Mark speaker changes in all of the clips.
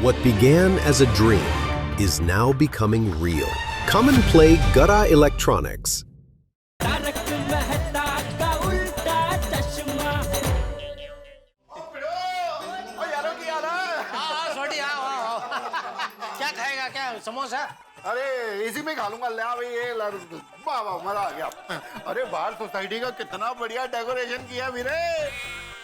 Speaker 1: What began as a dream is now becoming real. Come and play Gada Electronics.
Speaker 2: क्या खाएगा? क्या समोसा?
Speaker 3: अरे इसी में खा लूंगा। ले भाई ये वाह वाह मजा आ गया। अरे बाहर सोसाइटी का कितना बढ़िया डेकोरेशन किया मेरे।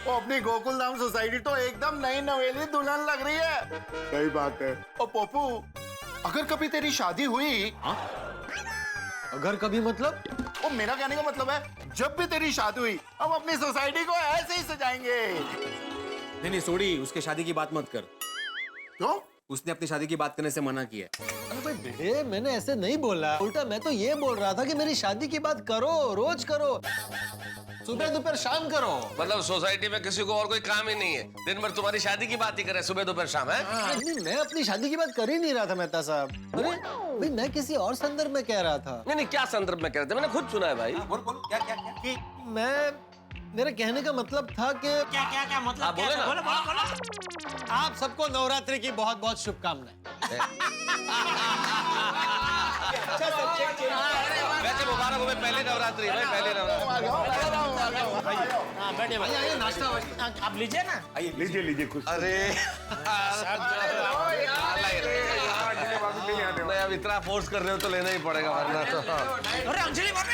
Speaker 3: वो अपनी गोकुल धाम सोसाइटी तो एकदम नई नवेली दुल्हन लग रही है। सही बात है। ओ पप्पू, अगर कभी तेरी शादी हुई।
Speaker 4: अगर कभी मतलब?
Speaker 3: वो मेरा कहने का मतलब है जब भी तेरी शादी हुई हम अपनी सोसाइटी को ऐसे ही सजाएंगे।
Speaker 5: नहीं सोड़ी, उसके शादी की बात मत कर।
Speaker 3: क्यों?
Speaker 5: उसने अपनी शादी की बात करने से मना किया।
Speaker 4: अरे भाई बेटे, मैंने ऐसे नहीं बोला। उल्टा मैं तो ये बोल रहा था कि मेरी शादी की बात करो, रोज करो, सुबह दोपहर शाम करो।
Speaker 6: मतलब सोसाइटी में किसी को और कोई काम ही नहीं है, दिन भर तुम्हारी शादी की बात ही करे, सुबह दोपहर शाम है?
Speaker 4: नहीं, मैं अपनी शादी की बात कर ही नहीं रहा था मेहता साहब। अरे भाई मैं किसी और संदर्भ में कह रहा था।
Speaker 6: नहीं क्या संदर्भ में कह रहे थे? मैंने खुद सुना है भाई।
Speaker 5: बोल क्या?
Speaker 4: मेरे कहने का मतलब था कि
Speaker 2: क्या मतलब?
Speaker 6: बोले ना।
Speaker 2: बोलो।
Speaker 4: आप सबको नवरात्रि की बहुत बहुत शुभकामनाएं।
Speaker 6: वैसे मुबारक हो, पहले नवरात्रि है, पहले नवरात्रि।
Speaker 2: हाँ बैठे भाई, आइए नाश्ता आप लीजिए ना।
Speaker 3: लीजिए खुश।
Speaker 6: अरे नहीं, अब इतना फोर्स कर रहे हो तो लेना ही पड़ेगा, वरना तो।
Speaker 2: अरे अंजलि भाभी,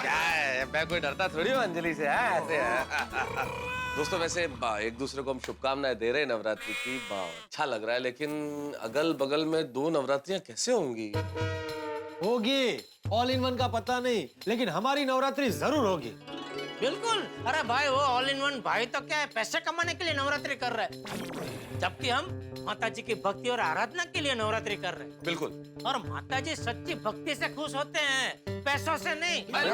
Speaker 6: क्या है, मैं कोई डरता थोड़ी हूँ अंजलि से। है ऐसे है। दोस्तों वैसे एक दूसरे को हम शुभकामनाएं दे रहे हैं नवरात्रि की, अच्छा लग रहा है, लेकिन अगल बगल में 2 नवरात्रियां कैसे होंगी?
Speaker 4: होगी, ऑल इन वन का पता नहीं, लेकिन हमारी नवरात्रि जरूर होगी।
Speaker 2: बिल्कुल। अरे भाई वो ऑल इन वन भाई तो क्या है, पैसे कमाने के लिए नवरात्रि कर रहे हैं, जबकि हम माता जी की भक्ति और आराधना के लिए नवरात्रि कर रहे हैं।
Speaker 6: बिल्कुल।
Speaker 2: और माता जी सच्ची भक्ति से खुश होते हैं, पैसों से नहीं। अपनी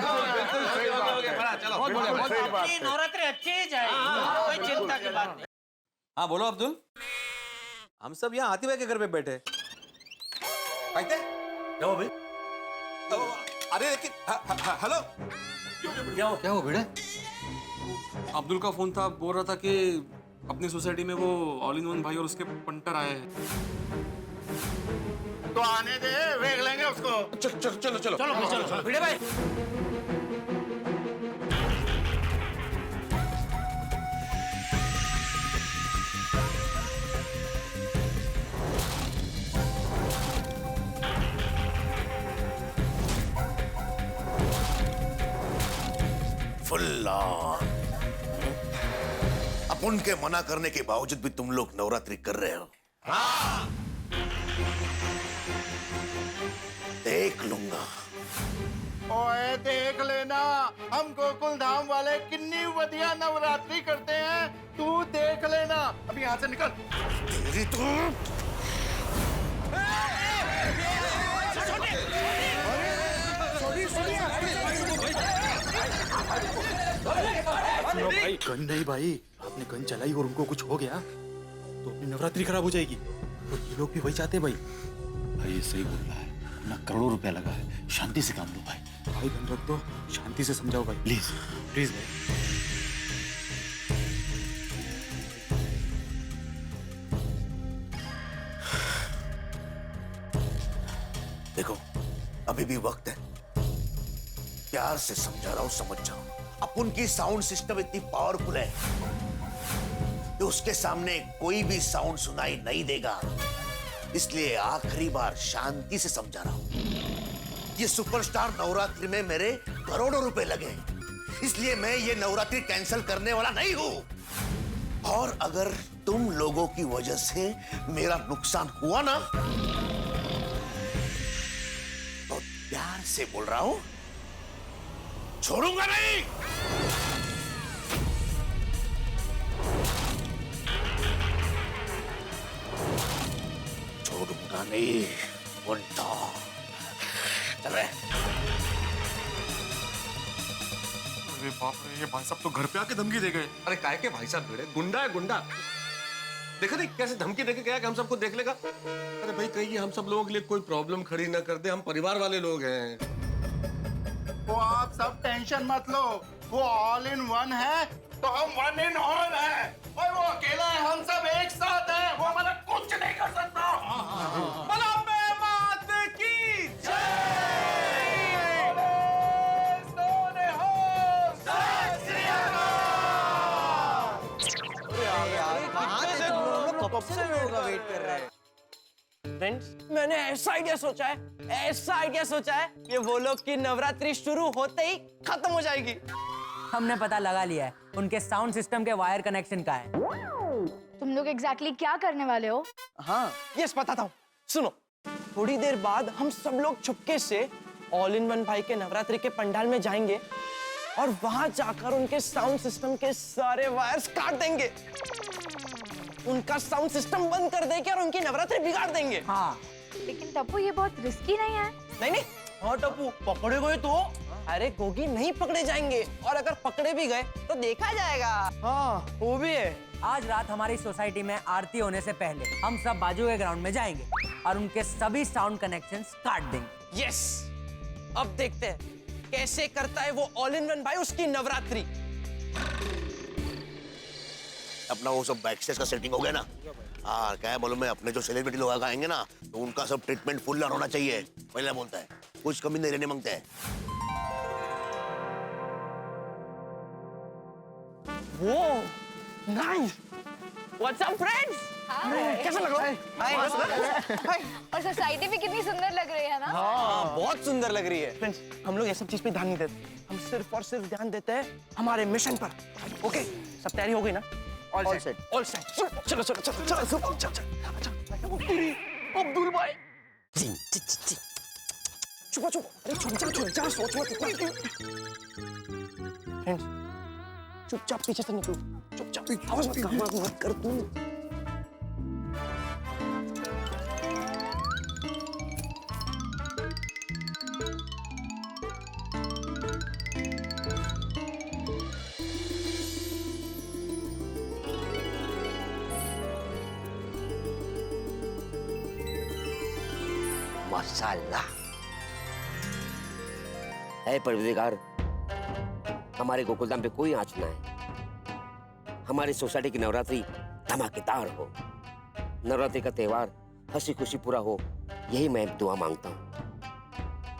Speaker 2: नवरात्रि अच्छी ही जाएगी, कोई चिंता की बात नहीं।
Speaker 5: हाँ बोलो अब्दुल। हम सब यहाँ आतिफ भाई के घर पे बैठे। क्या हो भाई? अरे लेकिन हेलो,
Speaker 4: क्या हो बेटा?
Speaker 7: अब्दुल का फोन था, बोल रहा था कि अपनी सोसाइटी में वो ऑल इन वन भाई और उसके पंटर आए हैं।
Speaker 3: तो आने दे, देख लेंगे उसको।
Speaker 2: चलो भिड़े भाई।
Speaker 8: अपन के मना करने के बावजूद भी तुम लोग नवरात्रि कर रहे हो। हाँ। देख लूंगा।
Speaker 3: ओए देख लेना, हम गोकुल धाम वाले कितनी बढ़िया नवरात्रि करते हैं, तू देख लेना। अभी यहाँ से निकल।
Speaker 8: तेरी तो
Speaker 7: भाई गन नहीं भाई, आपने गन चलाई और उनको कुछ हो गया तो अपनी नवरात्रि खराब हो जाएगी। तो ये लोग भी वही चाहते हैं भाई।
Speaker 9: भाई ये सही बोल रहा है, अपना करोड़ों रुपया लगा है, शांति से काम लो भाई।
Speaker 7: भाई गन रख दो, शांति से समझाओ भाई,
Speaker 9: प्लीज
Speaker 7: प्लीज भाई।
Speaker 8: देखो अभी भी वक्त है, प्यार से समझा रहा हूं, समझ जाओ। अपन की साउंड सिस्टम इतनी पावरफुल है कि उसके सामने कोई भी साउंड सुनाई नहीं देगा, इसलिए आखिरी बार शांति से समझा रहा हूं। ये सुपरस्टार नवरात्रि में मेरे करोड़ों रुपए लगे, इसलिए मैं ये नवरात्रि कैंसिल करने वाला नहीं हूं। और अगर तुम लोगों की वजह से मेरा नुकसान हुआ ना, तो प्यार से बोल रहा हूं, छोड़ूंगा नहीं। छोड़ूंगा नहीं, उल्टा। चल रहे।
Speaker 7: अरे बाप रे, ये भाई साहब तो घर पे आके धमकी दे गए।
Speaker 6: अरे काय के भाई साहब भिड़े, गुंडा है गुंडा। देखा नहीं कैसे धमकी देके गया कि हम सबको देख लेगा। अरे भाई कहीं हम सब लोगों के लिए कोई प्रॉब्लम खड़ी ना कर दे, हम परिवार वाले लोग हैं।
Speaker 3: वो आप सब टेंशन मत लो, वो ऑल इन वन है तो हम वन इन ऑल है, और वो अकेला है, हम सब एक साथ हैं, वो मतलब कुछ नहीं कर सकता।
Speaker 10: फ्रेंड्स, मैंने ऐसा आइडिया सोचा है कि वो लोग की नवरात्रि शुरू होते ही खत्म हो जाएगी।
Speaker 11: हमने पता लगा लिया है उनके साउंड सिस्टम के वायर कनेक्शन का है।
Speaker 12: तुम लोग एग्जैक्टली क्या करने वाले हो?
Speaker 10: हाँ, यस बताता हूँ। सुनो, थोड़ी देर बाद हम सब लोग चुपके से ऑल इन वन भाई के नवरात्रि के पंडाल में जाएंगे और वहां जाकर उनके साउंड सिस्टम के सारे वायर्स काट देंगे, उनका साउंड सिस्टम बंद कर देंगे और उनकी नवरात्रि बिगाड़ देंगे।
Speaker 11: हाँ,
Speaker 12: लेकिन टप्पू ये बहुत रिस्की नहीं है?
Speaker 10: नहीं, हाँ टप्पू, पकड़े गए तो? अरे गोगी, नहीं पकड़े जाएंगे, और अगर पकड़े भी गए तो देखा जाएगा। हाँ, वो भी है।
Speaker 11: आज रात हमारी सोसाइटी में आरती होने से पहले हम सब बाजू के ग्राउंड में जाएंगे और उनके सभी साउंड कनेक्शंस काट देंगे।
Speaker 10: यस, अब देखते हैं कैसे करता है वो ऑल इन वन भाई उसकी नवरात्रि।
Speaker 8: अपना वो सब बैक स्टेज का सेटिंग हो गया ना? हाँ, क्या है मालूम है, अपने जो सेलिब्रिटी लोग आएंगे ना, तो उनका सब ट्रीटमेंट फुल होना चाहिए। पहले बोलता है, कुछ कमी नहीं रहने मांगते हैं।
Speaker 10: वो नाइस, व्हाट्स अप फ्रेंड्स? कैसा लग रहा है?
Speaker 12: और सोसाइटी भी कितनी सुंदर लग रही है ना?
Speaker 10: हाँ, बहुत सुंदर लग रही है। फ्रेंड्स, हम लोग ये सब चीज पे ध्यान नहीं देते, हम सिर्फ और सिर्फ ध्यान देते हैं हमारे मिशन पर। ओके, सब तैयारी हो गई ना? All set. चलो चलो चलो चलो चलो चलो। अब्दुल भाई, चुप चुप, अरे चुप चुप, सोच मत इतना। फ्रेंड्स, चुपचाप पीछे से निकलो, चुपचाप, आवाज मत कर तू।
Speaker 13: माशाअल्लाह, है परवरदिगार, हमारे गोकुलधाम पे कोई आँच ना है। हमारी सोसाइटी की नवरात्रि धमाकेदार हो, नवरात्रि का त्योहार हंसी खुशी पूरा हो, यही मैं दुआ मांगता हूँ।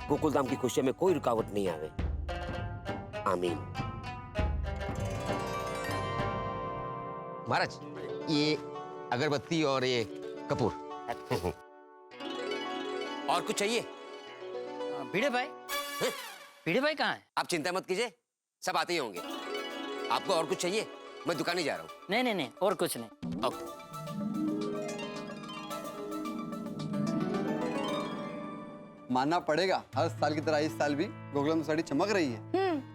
Speaker 13: गोकुलधाम की खुशियों में कोई रुकावट नहीं आवे। आमीन।
Speaker 14: महाराज, ये अगरबत्ती और ये कपूर।
Speaker 13: और कुछ चाहिए?
Speaker 11: भिड़े भाई, भिड़े भाई कहाँ है?
Speaker 13: आप चिंता मत कीजिए, सब आते ही होंगे। आपको और कुछ चाहिए? मैं दुकान जा रहा हूँ।
Speaker 11: नहीं, और कुछ नहीं।
Speaker 13: ओके।
Speaker 15: मानना पड़ेगा, हर साल की तरह इस साल भी गोकुलधाम सोसाइटी चमक रही है।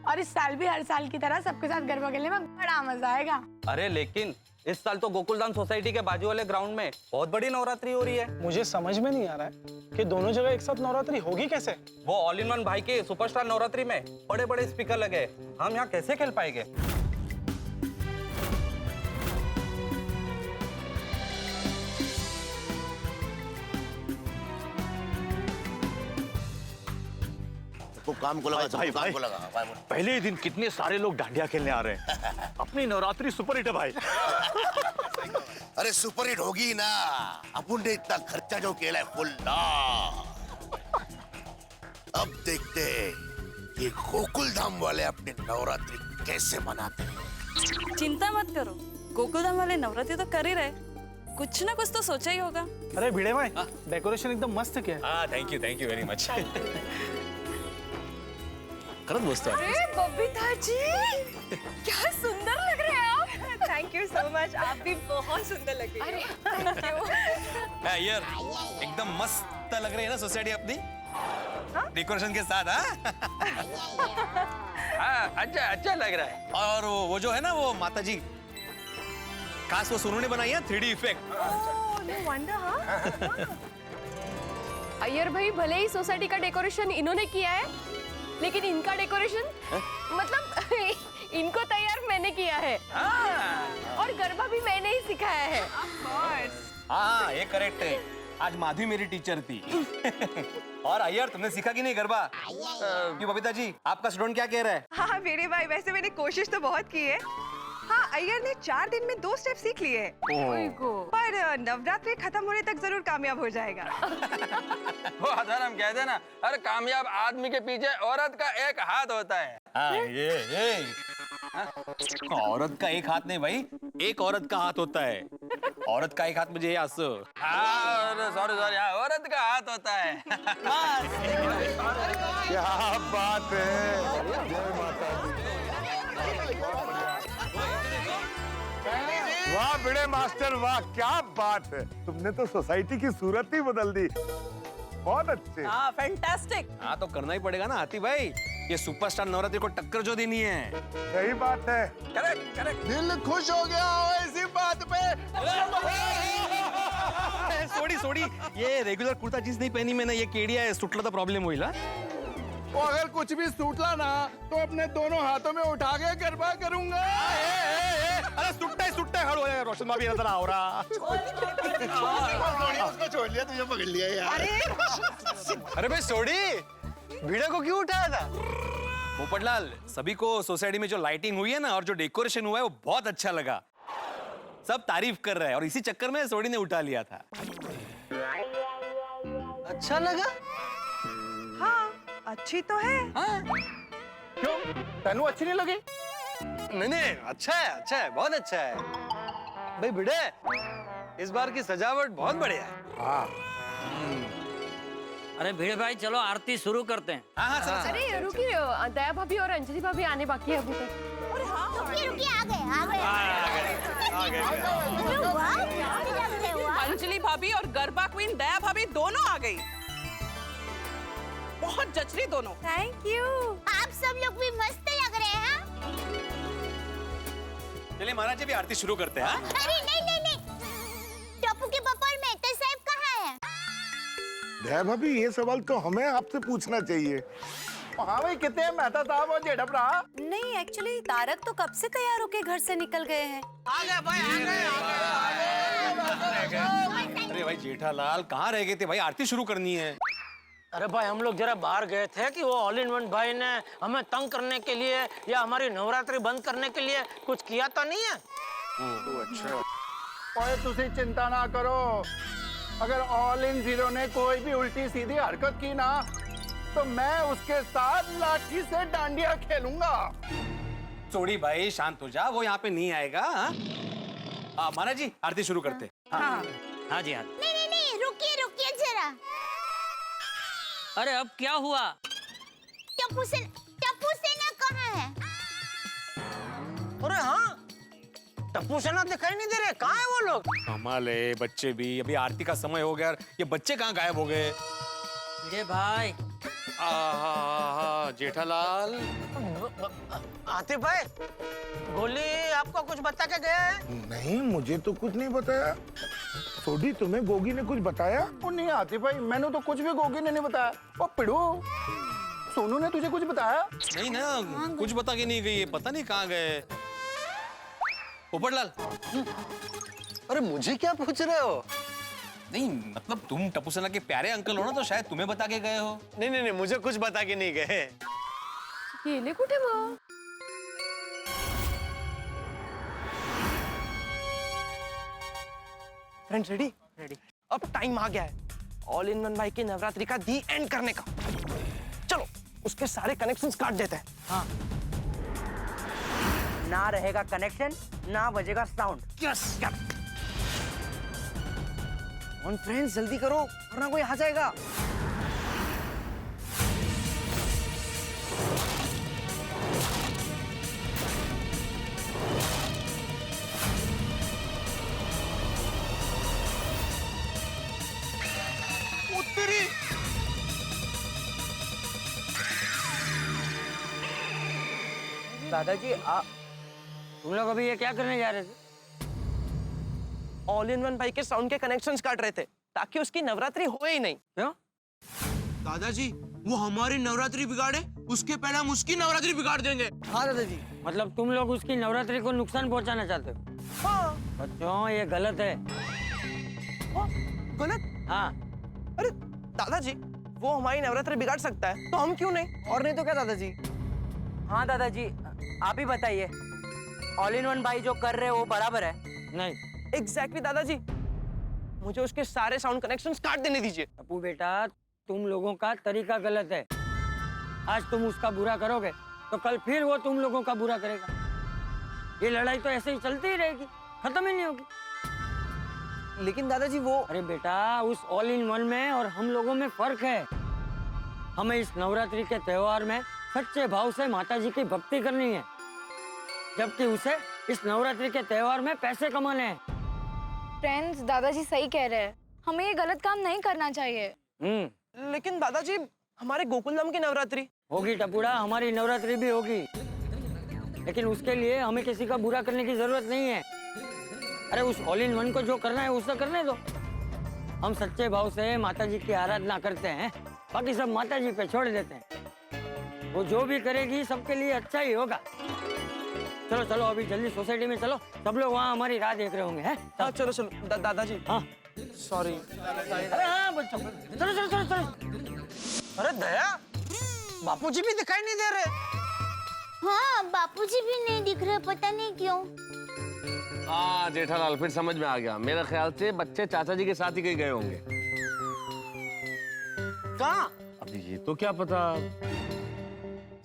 Speaker 12: और इस साल भी हर साल की तरह सबके साथ गरबा खेलने में बड़ा मजा आएगा।
Speaker 5: अरे लेकिन इस साल तो गोकुलधाम सोसाइटी के बाजू वाले ग्राउंड में बहुत बड़ी नवरात्रि हो रही है।
Speaker 7: मुझे समझ में नहीं आ रहा है कि दोनों जगह एक साथ नवरात्रि होगी कैसे?
Speaker 5: वो ऑल इन वन भाई के सुपरस्टार नवरात्रि में बड़े बड़े स्पीकर लगे, हम यहाँ कैसे खेल पाएंगे?
Speaker 8: काम को लगा
Speaker 9: भाई,
Speaker 8: काम को लगा।
Speaker 9: पहले ही दिन कितने सारे लोग डांडिया खेलने आ रहे हैं। अपनी नवरात्रि सुपर हिट है भाई।
Speaker 8: अरे सुपर हिट होगी ना, अपन ने इतना खर्चा जो किया है फुल ना। अब देखते हैं ये गोकुलधाम वाले अपने नवरात्रि कैसे मनाते हैं।
Speaker 16: चिंता मत करो, गोकुलधाम वाले नवरात्रि तो कर ही रहे, कुछ ना कुछ तो सोचा ही होगा।
Speaker 7: अरे भिड़े भाई, डेकोरेशन एकदम मस्त किया है।
Speaker 5: Thank you very much.
Speaker 16: अरे बबीता जी, क्या सुंदर लग रहे हैं आप। थैंक यू सो मच, आप भी बहुत सुंदर लग रही हैं। Thank you.
Speaker 5: यार एकदम मस्त लग रही है ना सोसाइटी अपनी, डेकोरेशन के साथ। अच्छा लग रहा है। और वो जो है ना, वो माता जी खास वो सोनू ने बनाई है 3D effect.
Speaker 16: No wonder. Iyer भाई, भले ही सोसाइटी का डेकोरेशन इन्होंने किया है, लेकिन इनका डेकोरेशन मतलब इनको तैयार मैंने किया है। और गरबा भी मैंने ही सिखाया है।
Speaker 5: हाँ, ये करेक्ट है। आज माधवी मेरी टीचर थी। और अय्यर तुमने सीखा कि नहीं गरबा? क्यों बबीता जी, आपका स्टूडेंट क्या कह रहा है?
Speaker 16: हाँ वीरे भाई, वैसे मैंने कोशिश तो बहुत की है। हाँ, अय्यर ने 4 दिन में 2 स्टेप सीख लिए हैं। पर नवरात्रि खत्म होने तक जरूर कामयाब हो जाएगा।
Speaker 17: वो आधार हम कहते हैं ना, हर कामयाब आदमी के पीछे औरत का एक हाथ होता है।
Speaker 5: हाँ, ये औरत का एक हाथ नहीं भाई, एक औरत का हाथ होता है। औरत का एक हाथ मुझे याद सो।
Speaker 17: हाँ, सॉरी, हाँ, औरत का हाथ होता है।
Speaker 3: क्या बात है, जय माता दी। वाह बड़े मास्टर, वाह क्या बात है, तुमने तो सोसाइटी की सूरत ही बदल दी। बहुत अच्छे।
Speaker 10: हाँ, फैंटास्टिक।
Speaker 5: हाँ तो करना ही पड़ेगा ना हाथी भाई, ये सुपरस्टार नवरात्रि को टक्कर जो देनी है।
Speaker 3: सही बात है।
Speaker 17: Correct correct.
Speaker 3: दिल खुश हो गया हो इसी बात पे।
Speaker 5: सोड़ी ये रेगुलर कुर्ता जींस नहीं पहनी मैंने, ये केड़िया है, सुटला तो प्रॉब्लम हुई ना।
Speaker 3: वो अगर कुछ भी सूटला ना तो अपने दोनों हाथों में उठा के गरबा करूंगा।
Speaker 5: अरे सुट्टा खड़ो है, रोशन भाभी नजर आ रहा।
Speaker 3: उसको छोड़ लिया, तुझे पकड़ लिया यार।
Speaker 5: अरे भाई सोड़ी, भीड़ा को क्यों उठाया था? पोपटलाल, सभी को सोसाइटी में जो लाइटिंग हुई है ना और जो डेकोरेशन हुआ है वो बहुत अच्छा लगा। सब तारीफ कर रहे हैं और इसी चक्कर में सोड़ी ने उठा लिया था।
Speaker 4: अच्छा लगा?
Speaker 16: हाँ, अच्छी तो है।
Speaker 5: हाँ?
Speaker 3: क्यों, तनु अच्छी नहीं लगी?
Speaker 4: नहीं, अच्छा है, बहुत अच्छा है। भाई भिड़े, इस बार की सजावट बहुत बढ़िया है।
Speaker 3: हाँ।
Speaker 11: अरे भिड़े भाई, चलो आरती शुरू करते हैं।
Speaker 5: हाँ,
Speaker 16: अरे रुकिए, दया भाभी और अंजलि भाभी आने बाकी है अभी तक।
Speaker 12: रुकिए, आ गए।
Speaker 16: अंजलि भाभी और गरबा क्वीन दया भाभी दोनों आ गई। बहुत जच रही दोनों।
Speaker 12: Thank you. आप सब लोग भी मस्त लग रहे हैं।
Speaker 5: चलिए महाराज जी भी आरती शुरू करते हैं।
Speaker 12: अरे नहीं, टप्पू के पापा और मेहता साहब कहाँ हैं?
Speaker 3: दया भाभी, ये सवाल तो हमें आपसे पूछना चाहिए। हाँ भाई, कितने हैं मेहता साहब और जेठा भरा?
Speaker 16: नहीं, एक्चुअली तारक तो कब से तैयार होके घर से निकल गए हैं।
Speaker 2: आ गए भाई,
Speaker 5: अरे भाई जेठालाल कहाँ रह गए थे भाई, आरती शुरू करनी है।
Speaker 2: अरे भाई, हम लोग जरा बाहर गए थे कि वो ऑल इन वन भाई ने हमें तंग करने के लिए या हमारी नवरात्रि बंद करने के लिए कुछ किया तो नहीं है?
Speaker 3: अच्छा। ओए तुसी चिंता ना करो, अगर ऑल इन जीरो ने कोई भी उल्टी सीधी हरकत की ना तो मैं उसके साथ लाठी से डांडिया खेलूंगा।
Speaker 5: सोड़ी भाई शांत हो जा, वो यहाँ पे नहीं आएगा। महाराज जी आरती शुरू करते।
Speaker 11: हाँ जी हाँ।
Speaker 12: नहीं, रुकिए जरा।
Speaker 11: अरे अब क्या हुआ?
Speaker 12: टप्पू सेना कहाँ है?
Speaker 2: अरे हाँ, टप्पू सेना दिखाई नहीं दे रहे, कहाँ है वो लोग?
Speaker 5: कमाल है, बच्चे भी, अभी आरती का समय हो गया, ये बच्चे कहाँ गायब हो गए?
Speaker 11: ये भाई
Speaker 5: जेठालाल।
Speaker 2: आतिफ भाई, गोली आपको कुछ बता के गया है?
Speaker 3: नहीं, मुझे तो कुछ नहीं बताया। सोडी, तुम्हें गोगी ने कुछ बताया? वो नहीं आतिफ भाई, मैंने तो कुछ भी गोगी ने नहीं बताया। वो पिड़ू, सोनू ने तुझे कुछ बताया?
Speaker 5: नहीं ना, कुछ बता के नहीं गई, पता नहीं कहाँ गए। पोपटलाल,
Speaker 4: अरे मुझे क्या पूछ रहे हो?
Speaker 5: नहीं मतलब तुम टप्पू सेना के प्यारे अंकल हो ना, तो शायद तुम्हें बता के गए हो।
Speaker 4: नहीं, मुझे कुछ बता के नहीं गए।
Speaker 16: गेले कुठे वो?
Speaker 10: Friends ready? अब टाइम आ गया है ऑल इन वन भाई के नवरात्रि का दी एंड करने का। चलो उसके सारे कनेक्शंस काट देते हैं।
Speaker 11: हाँ। ना रहेगा कनेक्शन, ना बजेगा साउंड।
Speaker 10: यस। ऑन फ्रेंड्स जल्दी करो वरना कोई आ जाएगा।
Speaker 11: दादाजी तुम लोग अभी ये क्या करने जा रहे थे?
Speaker 10: ऑल इन वन भाई के साउंड के कनेक्शंस काट रहे थे ताकि उसकी नवरात्रि होए ही नहीं।
Speaker 11: क्यों?
Speaker 10: दादाजी वो हमारी नवरात्रि बिगाड़े, उसके पहले हम उसकी नवरात्रि बिगाड़ देंगे।
Speaker 11: हाँ दादाजी, मतलब तुम लोग उसकी नवरात्रि को नुकसान पहुंचाना चाहते हो?
Speaker 10: हाँ।
Speaker 11: बच्चों ये गलत है।
Speaker 10: गलत?
Speaker 11: हाँ।
Speaker 10: अरे दादाजी, वो हमारी नवरात्रि बिगाड़ सकता है, तो हम क्यों नहीं? और नहीं तो क्या दादाजी?
Speaker 11: हाँ दादाजी, आप ही बताइए, ऑल इन वन भाई जो कर रहे हैं वो बराबर है? नहीं।
Speaker 10: एग्जैक्टली दादाजी, मुझे उसके सारे साउंड कनेक्शंस काट देने दीजिए।
Speaker 11: अपू बेटा, तुम लोगों का तरीका गलत है। आज तुम उसका बुरा करोगे तो कल फिर वो तुम लोगों का बुरा करेगा। ये लड़ाई तो ऐसे ही चलती ही रहेगी, खत्म ही नहीं होगी।
Speaker 10: लेकिन दादाजी वो...
Speaker 11: अरे बेटा, उस ऑल इन वन में और हम लोगों में फर्क है। हमें इस नवरात्रि के त्योहार में सच्चे भाव से माता जी की भक्ति करनी है, जबकि उसे इस नवरात्रि के त्योहार में पैसे कमाने हैं।
Speaker 12: फ्रेंड्स, दादाजी सही कह रहे हैं, हमें ये गलत काम नहीं करना चाहिए।
Speaker 10: लेकिन दादाजी, हमारे गोकुलधाम की नवरात्रि
Speaker 11: होगी टपुड़ा, हमारी नवरात्रि भी होगी, लेकिन उसके लिए हमें किसी का बुरा करने की जरूरत नहीं है। अरे उस ऑल इन वन को जो करना है उसे करने दो। हम सच्चे भाव से माता जी की आराधना करते हैं, बाकी सब माता जी पे छोड़ देते हैं। वो जो भी करेगी सबके लिए अच्छा ही होगा। चलो चलो, अभी जल्दी सोसाइटी में चलो, सब लोग वहाँ हमारी राह देख रहे होंगे। हैं?
Speaker 10: हाँ चलो चलो। दादाजी,
Speaker 11: हाँ
Speaker 10: सॉरी।
Speaker 11: अरे हाँ बच्चों, चलो चलो चलो चलो।
Speaker 10: अरे दया, बापूजी भी दिखाई नहीं दे रहे।
Speaker 18: हाँ, बापूजी भी नहीं दिख रहे, पता नहीं क्यों।
Speaker 6: हाँ जेठालाल, फिर समझ में आ गया। मेरे ख्याल से बच्चे चाचा जी के साथ ही कहीं गए होंगे।
Speaker 10: कहाँ?
Speaker 6: अब ये तो क्या पता।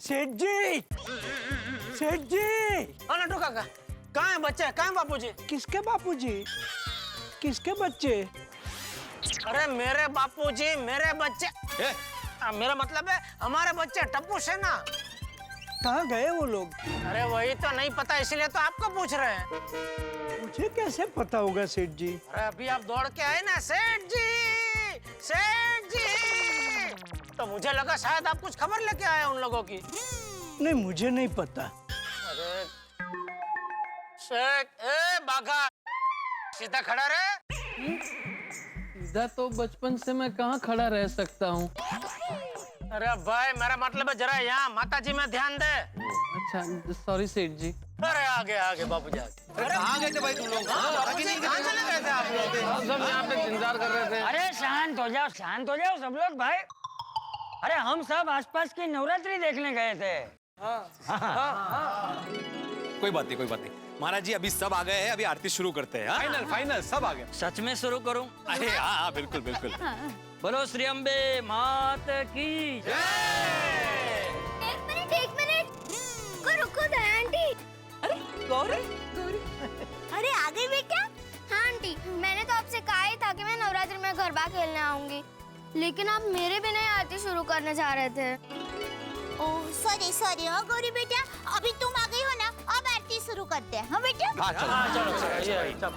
Speaker 10: सेठ जी, सेठ जी। नटू काका, कहाँ है बच्चे? कहाँ है बापूजी?
Speaker 19: किसके बापूजी? किसके बच्चे?
Speaker 2: अरे मेरे बापूजी, मेरे बच्चे। मेरा मतलब है हमारे बच्चे टप्पू सेना।
Speaker 19: कहाँ गए वो लोग?
Speaker 2: अरे वही तो नहीं पता, इसलिए तो आपको पूछ रहे हैं।
Speaker 19: मुझे कैसे पता होगा सेठ जी?
Speaker 2: अरे अभी आप दौड़ के आए ना, सेठ जी, सेठ जी, तो मुझे लगा शायद आप कुछ खबर लेके आए उन लोगों की।
Speaker 19: नहीं, मुझे नहीं पता।
Speaker 2: अरे सेठ, ए बाघा, सीधा खड़ा रहे।
Speaker 20: सीधा तो बचपन से मैं कहाँ खड़ा रह सकता हूँ।
Speaker 2: अरे भाई, मेरा मतलब है जरा यहाँ माता जी में ध्यान दे।
Speaker 20: अच्छा, सॉरी सेठ जी।
Speaker 2: अरे आगे आगे बाबूजी, आगे।
Speaker 5: कहाँ गए थे भाई तुम लोग?
Speaker 2: कहाँ चले गए थे आप लोग?
Speaker 6: सब यहाँ पे इंतजार कर रहे थे।
Speaker 11: अरे शांत हो जाओ, शांत हो जाओ सब लोग भाई। अरे हम सब आसपास की नवरात्रि देखने गए थे।
Speaker 5: कोई बात नहीं, कोई बात नहीं। महाराज जी, अभी सब आ गए हैं, अभी आरती शुरू करते हैं। फाइनल फाइनल सब आ गए।
Speaker 11: सच में शुरू करूं?
Speaker 5: अरे हाँ, बिल्कुल बिल्कुल।
Speaker 11: बोलो श्री अम्बे मात की जय।
Speaker 18: एक मिनट, रुको दया आंटी।
Speaker 10: अरे गौरी,
Speaker 18: अरे आ गई बेटा? हाँ आंटी, मैंने तो आपसे कहा ही था कि मैं नवरात्रि में गरबा खेलने आऊंगी, लेकिन आप मेरे बिना ही आरती शुरू करने जा रहे थे।
Speaker 21: Oh sorry sorry. हाँ गौरी बेटा, अभी तुम आ गई हो ना, अब आरती शुरू करते हैं। हाँ बेटा?
Speaker 6: हाँ चलो।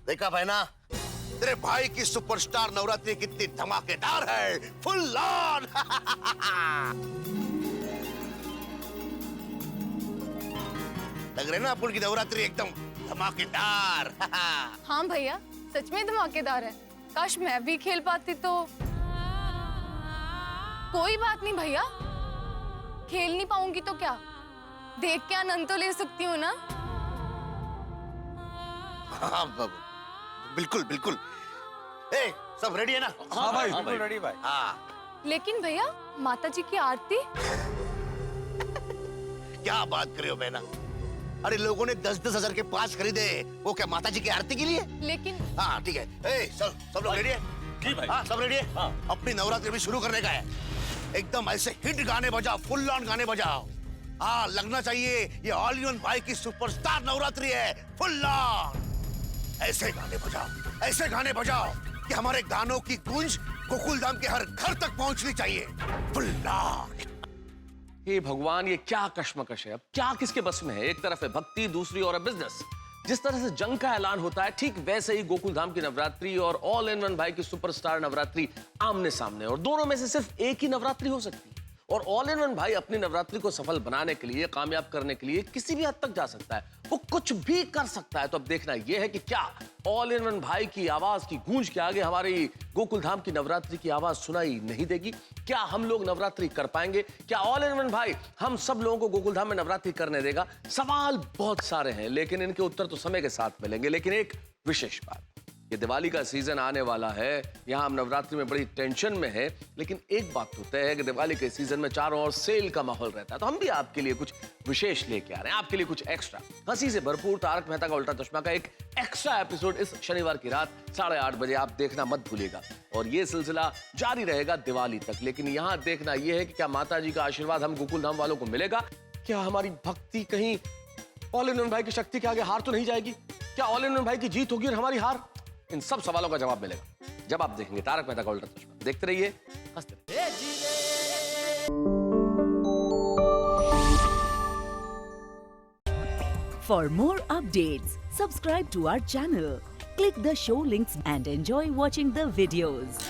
Speaker 8: देखा बहना, तेरे भाई की सुपरस्टार नवरात्रि कितनी धमाकेदार है, फुल ऑन। लग रहे ना अपन की नवरात्रि एकदम धमाकेदार।
Speaker 12: हाँ भैया, सच में धमाकेदार है। काश मैं भी खेल पाती तो। कोई बात नहीं भैया, खेल नहीं पाऊंगी तो क्या, देख के आनंद तो ले सकती हूँ ना।
Speaker 8: हाँ बाबू, बिल्कुल बिल्कुल। ए, सब रेडी है ना?
Speaker 5: हाँ भाई, बिल्कुल रेडी भाई।
Speaker 8: हाँ।
Speaker 12: लेकिन भैया, माता जी की आरती?
Speaker 8: क्या बात कर रहे हो बहना? अरे लोगों ने 10-10 हजार के पास खरीदे, वो क्या माता जी की आरती के लिए?
Speaker 12: लेकिन
Speaker 8: हाँ ठीक है। ए, सब लोग रेडी है?
Speaker 5: जी भाई।
Speaker 8: हाँ सब रेडी है? हाँ। अपनी नवरात्रि भी शुरू करने का है। एकदम ऐसे हिट गाने बजाओ, फुल ऑन गाने बजाओ। हाँ, लगना चाहिए ये ऑल इन वन भाई की सुपरस्टार नवरात्रि है, फुल ऑन। ऐसे गाने बजाओ, ऐसे गाने बजाओ कि हमारे गानों की गूंज गोकुलधाम के हर घर तक पहुंचनी चाहिए, फुल ऑन।
Speaker 6: हे भगवान, ये क्या कश्मकश है। अब क्या किसके बस में है? एक तरफ है भक्ति, दूसरी ओर है बिजनेस। जिस तरह से जंग का ऐलान होता है, ठीक वैसे ही गोकुलधाम की नवरात्रि और ऑल इन वन भाई की सुपरस्टार नवरात्रि आमने सामने, और दोनों में से सिर्फ एक ही नवरात्रि हो सकती है। और ऑल इन वन भाई अपनी नवरात्रि को सफल बनाने के लिए, कामयाब करने के लिए किसी भी हद तक जा सकता है, वो कुछ भी कर सकता है। तो अब देखना यह है कि क्या ऑल इन वन भाई की आवाज की गूंज के आगे हमारी गोकुल धाम की नवरात्रि की आवाज सुनाई नहीं देगी? क्या हम लोग नवरात्रि कर पाएंगे? क्या ऑल इन वन भाई हम सब लोगों को गोकुल धाम में नवरात्रि करने देगा? सवाल बहुत सारे हैं, लेकिन इनके उत्तर तो समय के साथ मिलेंगे। लेकिन एक विशेष बात, ये दिवाली का सीजन आने वाला है, यहाँ हम नवरात्रि में बड़ी टेंशन में है, लेकिन एक बात तो तय है कि दिवाली के सीजन में चारों ओर सेल का माहौल रहता है। तो हम भी आपके लिए कुछ विशेष लेके आ रहे हैं, आपके लिए कुछ एक्स्ट्रा हंसी से भरपूर तारक मेहता का उल्टा चश्मा का एक एक्स्ट्रा एपिसोड इस शनिवार की रात 8:30 बजे आप देखना मत भूलिएगा। और ये सिलसिला जारी रहेगा दिवाली तक। लेकिन यहाँ देखना यह है कि क्या माता जी का आशीर्वाद हम गोकुल धाम वालों को मिलेगा? क्या हमारी भक्ति कहीं ऑल इन वन भाई की शक्ति के आगे हार तो नहीं जाएगी? क्या ऑल इन वन भाई की जीत होगी और हमारी हार? इन सब सवालों का जवाब मिलेगा जब आप देखेंगे तारक मेहता का उल्टा चश्मा। देखते रहिए, हंसते रहिए।
Speaker 1: For more updates, subscribe to our channel, click the show links and enjoy watching the videos.